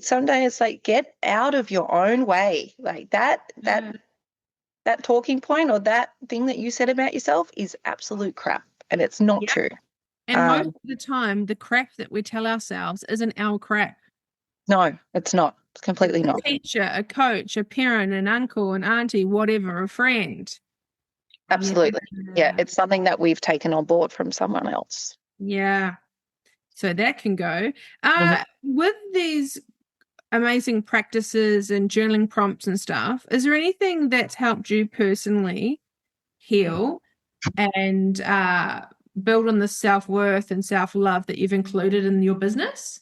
some days like, get out of your own way. Like that talking point or that thing that you said about yourself is absolute crap, and it's not Yeah. true. And most of the time, the crap that we tell ourselves isn't our crap. No, it's not. It's completely It's a not. teacher, a coach, a parent, an uncle, an auntie, whatever, a friend. Absolutely. Yeah, it's something that we've taken on board from someone else. Yeah. So that can go. Mhm. With these amazing practices and journaling prompts and stuff, is there anything that's helped you personally heal and build on the self-worth and self-love that you've included in your business?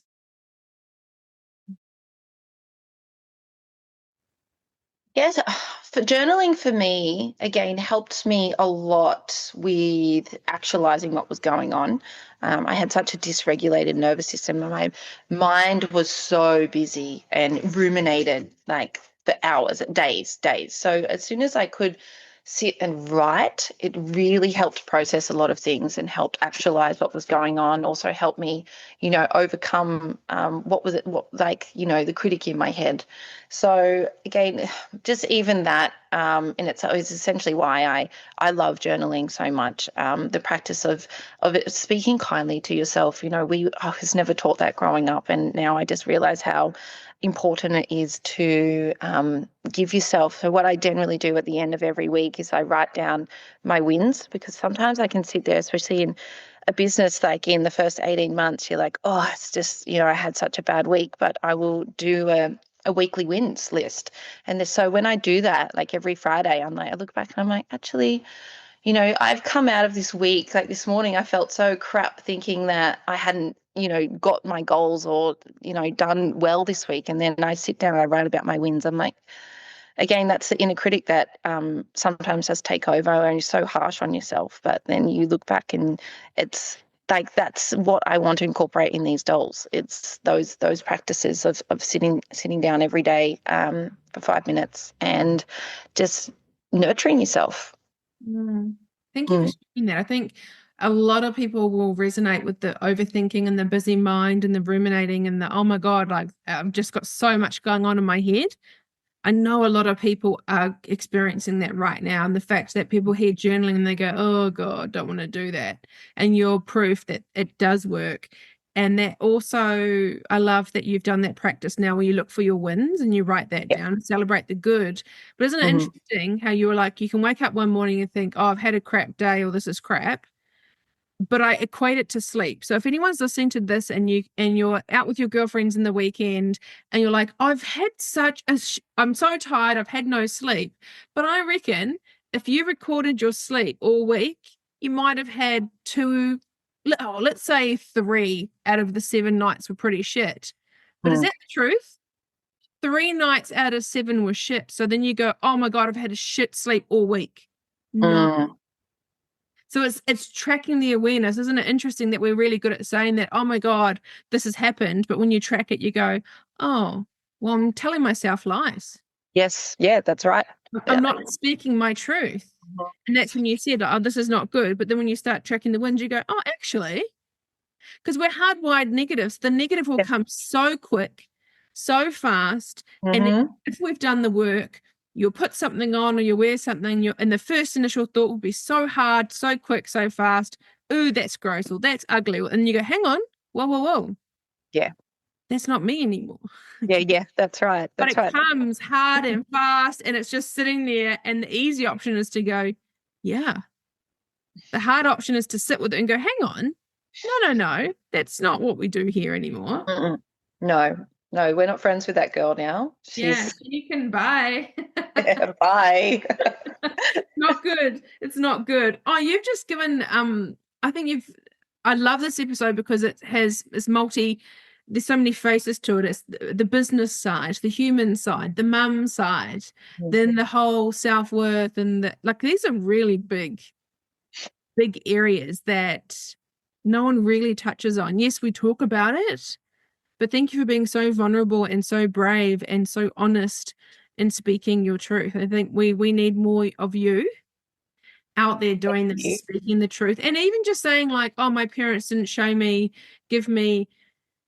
Yes, for journaling for me, again, helped me a lot with actualizing what was going on. I had such a dysregulated nervous system. My mind was so busy and ruminated like for hours, days. So as soon as I could sit and write, it really helped process a lot of things and helped actualize what was going on. Also helped me, overcome the critic in my head. So again, just even that, and it's essentially why I love journaling so much. The practice of it, speaking kindly to yourself. I was never taught that growing up, and now I just realize how important it is to give yourself. So what I generally do at the end of every week is I write down my wins, because sometimes I can sit there, especially in a business, like in the first 18 months, you're like, oh, it's just, I had such a bad week, but I will do a weekly wins list. And so when I do that, like every Friday, I look back and I'm like, actually, I've come out of this week, like this morning, I felt so crap thinking that I hadn't, got my goals or, done well this week. And then I sit down and I write about my wins. I'm like, again, that's the inner critic that sometimes does take over, and you're so harsh on yourself. But then you look back and it's like, that's what I want to incorporate in these dolls. It's those practices of sitting down every day for 5 minutes and just nurturing yourself. Thank you for sharing that. I think a lot of people will resonate with the overthinking and the busy mind and the ruminating and the, oh my God, like I've just got so much going on in my head. I know a lot of people are experiencing that right now. And the fact that people hear journaling and they go, oh God, don't want to do that. And you're proof that it does work. And that also, I love that you've done that practice now where you look for your wins and you write that Yeah. down, celebrate the good. But isn't it Mhm. interesting how you were like, you can wake up one morning and think, oh, I've had a crap day or this is crap, but I equate it to sleep. So if anyone's listening to this and you're out with your girlfriends in the weekend and you're like, I've had I'm so tired, I've had no sleep. But I reckon if you recorded your sleep all week, you might have had let's say 3 out of the 7 nights were pretty shit. But is Mm. that the truth? 3 nights out of 7 were shit. So then you go, oh my God, I've had a shit sleep all week. No. Mm. So it's tracking the awareness. Isn't it interesting that we're really good at saying that, oh my God, this has happened. But when you track it, you go, oh, well, I'm telling myself lies. Yes. Yeah, that's right. I'm Yeah. not speaking my truth. And that's when you said, oh, this is not good. But then when you start tracking the wins, you go, oh, actually, because we're hardwired negatives, the negative will Yeah. come so quick, so fast. And Mm-hmm. if we've done the work, you'll put something on or you wear something, and the first initial thought will be so hard, so quick, so fast. Ooh, that's gross, or that's ugly. And you go, hang on, whoa. Yeah. that's not me anymore. Yeah, that's right. But That's it right. comes hard and fast, and it's just sitting there. And the easy option is to go, yeah. The hard option is to sit with it and go, hang on. No. That's not what we do here anymore. Mm-mm. No, no, we're not friends with that girl now. Yeah, She's you can buy. bye. Not good. It's not good. Oh, you've just given I think you've I love this episode because it's multi, there's so many faces to it. It's the business side, the human side, the mum side, then the whole self-worth, and like these are really big areas that no one really touches on. Yes, we talk about it, but thank you for being so vulnerable and so brave and so honest in speaking your truth. I think we need more of you out there doing this, You. speaking the truth. And even just saying like, oh, my parents didn't give me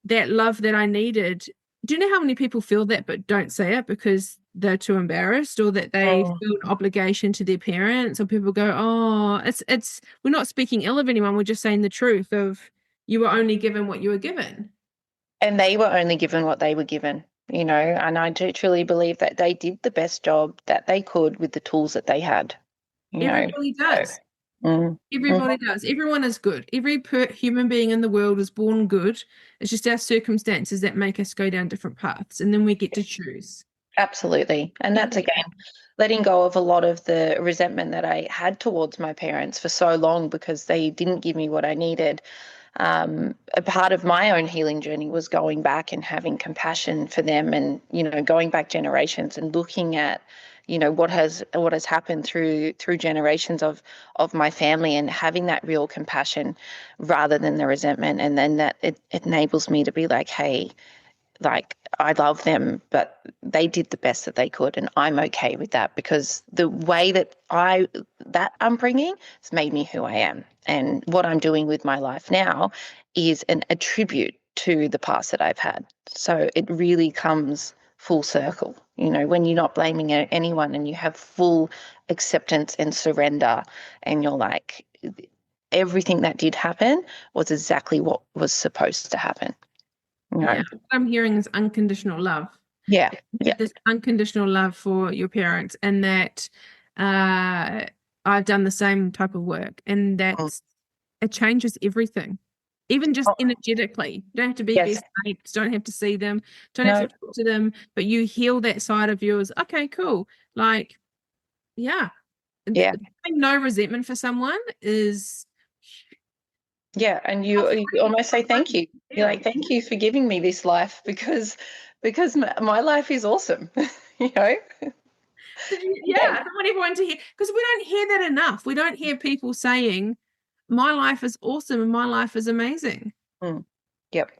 that love that I needed. Do you know how many people feel that but don't say it because they're too embarrassed, or that they Mm. feel an obligation to their parents? Or people go, oh, it's we're not speaking ill of anyone, we're just saying the truth of you were only given what you were given. And they were only given what they were given, and I do truly believe that they did the best job that they could with the tools that they had, you know. Everybody So, does. mm, Everybody does. Everyone is good. Every human being in the world is born good. It's just our circumstances that make us go down different paths, and then we get to choose. absolutely. And that's again letting go of a lot of the resentment that I had towards my parents for so long because they didn't give me what I needed. A part of my own healing journey was going back and having compassion for them, and going back generations and looking at what has happened through generations of my family, and having that real compassion rather than the resentment. And then that it enables me to be like, hey, like, I love them, but they did the best that they could, and I'm okay with that, because the way that upbringing has made me who I am, and what I'm doing with my life now is a tribute to the past that I've had. So it really comes full circle, when you're not blaming anyone and you have full acceptance and surrender, and you're like, everything that did happen was exactly what was supposed to happen. Yeah, what I'm hearing is unconditional love. Yeah. This unconditional love for your parents, and that I've done the same type of work, and it changes everything, even just Oh, energetically. You don't have to be yes. best mates, don't have to see them, don't have No. to talk to them, but you heal that side of yours. Okay, cool. Like, yeah. Yeah. Having no resentment for someone is Yeah. And you almost say thank you. You're like, thank you for giving me this life, because my life is awesome. you know? Yeah, I want everyone to hear, because we don't hear that enough. We don't hear people saying, my life is awesome and my life is amazing. Mm. Yep.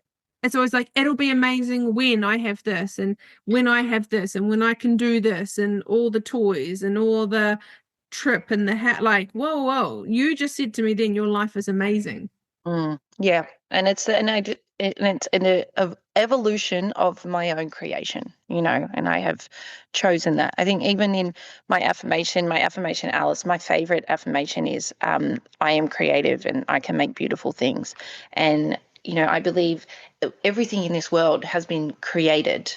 It's always like, it'll be amazing when I have this, and when I have this, and when I can do this, and all the toys and all the trip and the hat. Like, whoa, you just said to me then your life is amazing. Yeah. And it's an evolution of my own creation, and I have chosen that. I think even in my affirmation, Alice, my favorite affirmation is, I am creative and I can make beautiful things. And, I believe everything in this world has been created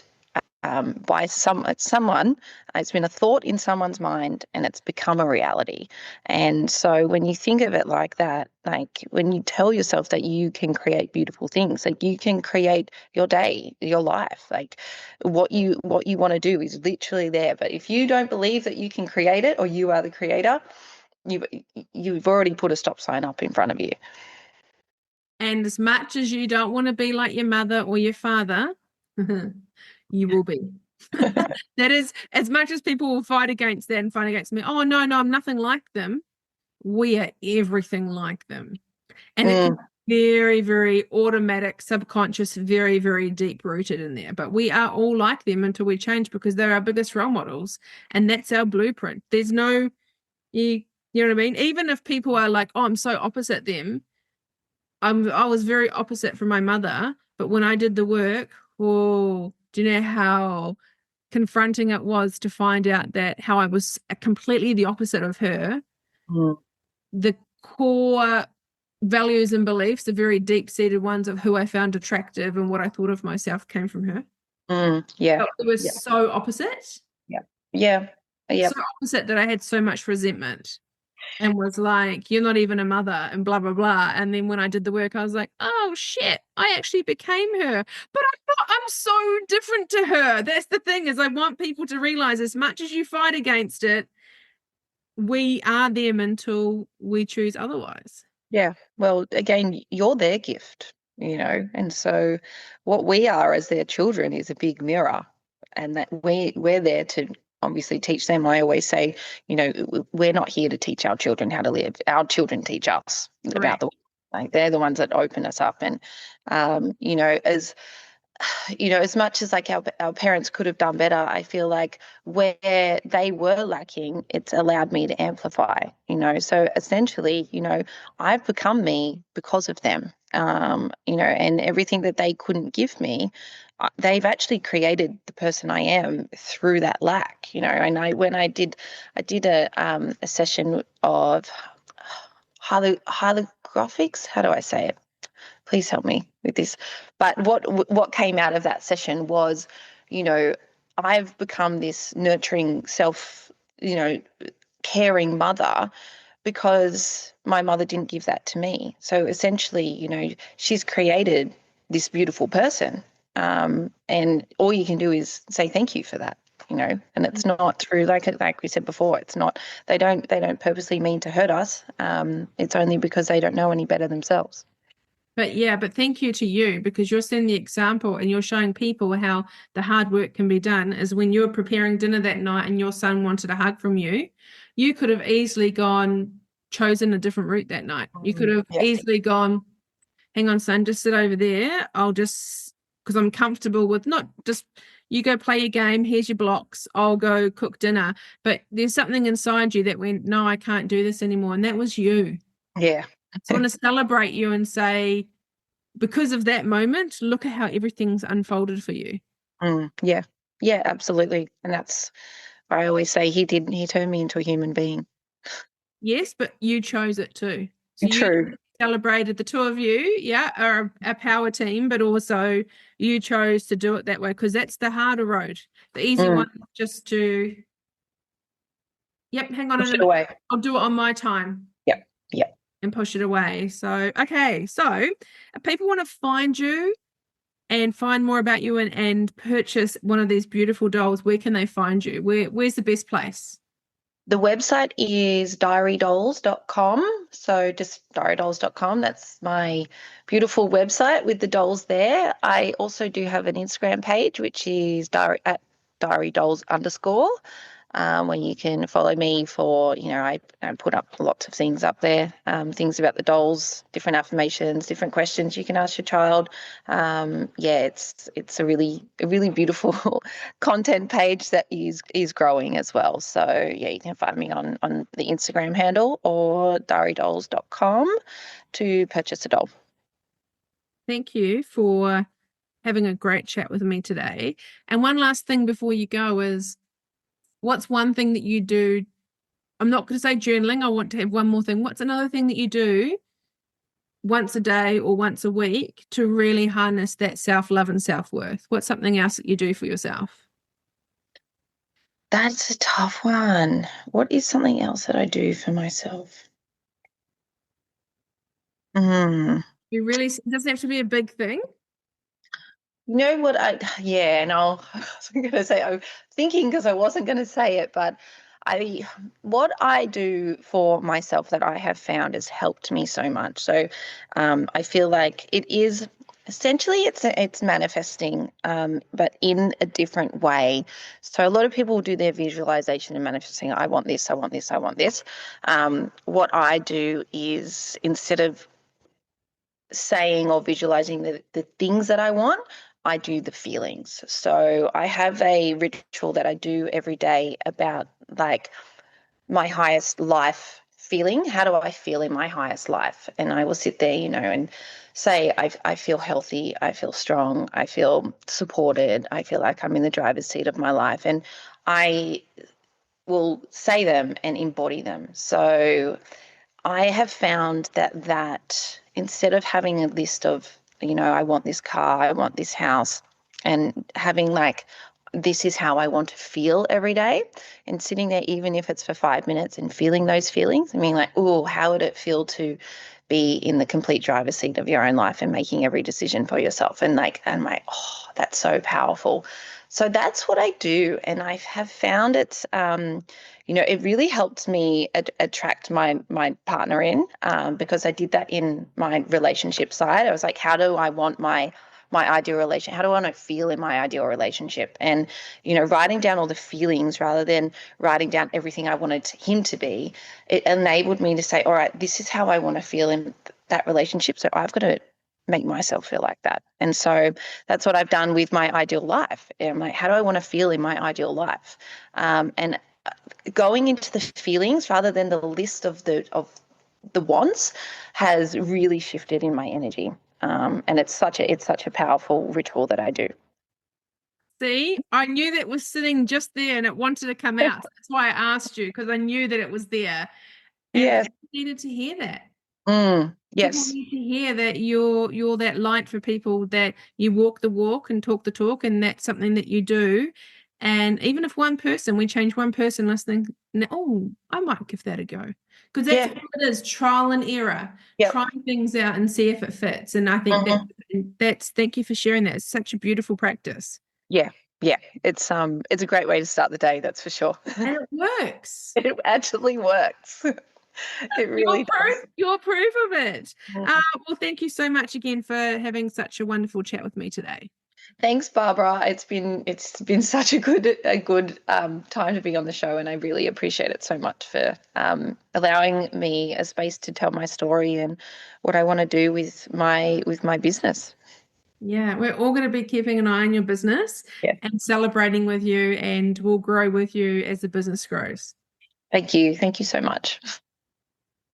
by someone. It's been a thought in someone's mind and it's become a reality. And so when you think of it like that, like when you tell yourself that you can create beautiful things, like you can create your day, your life, like what you want to do is literally there. But if you don't believe that you can create it, or you are the creator, you've already put a stop sign up in front of you. And as much as you don't want to be like your mother or your father, you will be. That is, as much as people will fight against that and fight against me, oh, no, I'm nothing like them. We are everything like them. And it can be very, very automatic, subconscious, very, very deep rooted in there. But we are all like them until we change, because they're our biggest role models. And that's our blueprint. There's no, you know what I mean? Even if people are like, oh, I'm so opposite them. I was very opposite from my mother. But when I did the work, oh, do you know how confronting it was to find out that how I was completely the opposite of her? Mm. The core values and beliefs, the very deep-seated ones of who I found attractive and what I thought of myself, came from her. Yeah. But it was Yeah. so opposite. Yeah. Yeah. Yeah. So opposite that I had so much resentment and was like, you're not even a mother and blah, blah, blah. And then when I did the work, I was like, oh shit, I actually became her. But I'm not, I'm so different to her. That's the thing, is I want people to realize, as much as you fight against it, we are them until we choose otherwise. Yeah. Well, again, you're their gift, and so what we are as their children is a big mirror, and that we're there to obviously teach them. I always say, we're not here to teach our children how to live. Our children teach us about Correct. the like they're the ones that open us up, and as as much as like our parents could have done better, I feel like where they were lacking, it's allowed me to amplify, So essentially, I've become me because of them, and everything that they couldn't give me, they've actually created the person I am through that lack, And I did a session of holographics. How do I say it? Please help me with this. But what came out of that session was, you know, I've become this nurturing, caring mother because my mother didn't give that to me. So essentially, she's created this beautiful person, and all you can do is say thank you for that. And it's not through, like we said before, it's not, they don't purposely mean to hurt us. It's only because they don't know any better themselves. But thank you to you, because you're setting the example and you're showing people how the hard work can be done. Is when you were preparing dinner that night and your son wanted a hug from you, you could have easily chosen a different route that night. You could have Yeah. easily gone, hang on, son, just sit over there. Because I'm comfortable with, not just, you go play your game, here's your blocks, I'll go cook dinner. But there's something inside you that went, no, I can't do this anymore. And that was you. Yeah. I just want to celebrate you and say, because of that moment, look at how everything's unfolded for you. Yeah. Yeah, absolutely. And that's, I always say, he turned me into a human being. Yes, but you chose it too. So you True. celebrated, the two of you, yeah, are a power team, but also you chose to do it that way, because that's the harder road. The easy one is just to, yep, hang on in Push a it minute, away. I'll do it on my time. Yeah. Yeah. And push it away. So, okay. So if people want to find you and find more about you and purchase one of these beautiful dolls, where can they find you? Where's the best place? The website is diarydolls.com. So just diarydolls.com. That's my beautiful website with the dolls there. I also do have an Instagram page, which is at diarydolls _ where you can follow me for, I put up lots of things up there, things about the dolls, different affirmations, different questions you can ask your child. Yeah, it's a really beautiful content page that is growing as well. So yeah, you can find me on the Instagram handle or diarydolls.com to purchase a doll. Thank you for having a great chat with me today. And one last thing before you go is, what's one thing that you do? I'm not going to say journaling. I want to have one more thing. What's another thing that you do once a day or once a week to really harness that self-love and self-worth? What's something else that you do for yourself? That's a tough one. What is something else that I do for myself? Hmm. You really, it doesn't have to be a big thing. You know what yeah, and I was going to say, I'm thinking because I wasn't going to say it, but what I do for myself that I have found has helped me so much. So I feel like it is essentially it's manifesting, but in a different way. So a lot of people do their visualization and manifesting. I want this, I want this, I want this. What I do is, instead of saying or visualizing the things that I want, I do the feelings. So I have a ritual that I do every day about like my highest life feeling. How do I feel in my highest life? And I will sit there, and say, I feel healthy, I feel strong, I feel supported, I feel like I'm in the driver's seat of my life. And I will say them and embody them. So I have found that instead of having a list of, I want this car, I want this house, and having like, this is how I want to feel every day, and sitting there, even if it's for 5 minutes, and feeling those feelings, and being like, oh, how would it feel to be in the complete driver's seat of your own life and making every decision for yourself? And like, and my, oh, that's so powerful. So that's what I do. And I have found it really helped me attract my partner in, because I did that in my relationship side. I was like, how do I want my ideal relation? How do I want to feel in my ideal relationship? And, writing down all the feelings rather than writing down everything I wanted him to be, it enabled me to say, all right, this is how I want to feel in that relationship. So I've got to make myself feel like that. And so that's what I've done with my ideal life. I'm like, how do I want to feel in my ideal life? And going into the feelings rather than the list of the wants has really shifted in my energy. And it's such a powerful ritual that I do. See, I knew that was sitting just there and it wanted to come out. That's why I asked you, because I knew that it was there. And Yes. people needed to hear that. People Yes. need to hear that you're that light for people, that you walk the walk and talk the talk, and that's something that you do. And even if we change one person listening, oh, I might give that a go. Because that's Yeah. all it is, trial and error, Yep. trying things out and see if it fits. And I think thank you for sharing that. It's such a beautiful practice. Yeah. Yeah. It's a great way to start the day, that's for sure. And it works. It actually works. It really does. You're proof of it. Mhm. Well, thank you so much again for having such a wonderful chat with me today. Thanks, Barbara. It's been such a good time to be on the show, and I really appreciate it so much for allowing me a space to tell my story and what I want to do with my business. Yeah, we're all going to be keeping an eye on your business Yeah. and celebrating with you, and we'll grow with you as the business grows. Thank you. Thank you so much.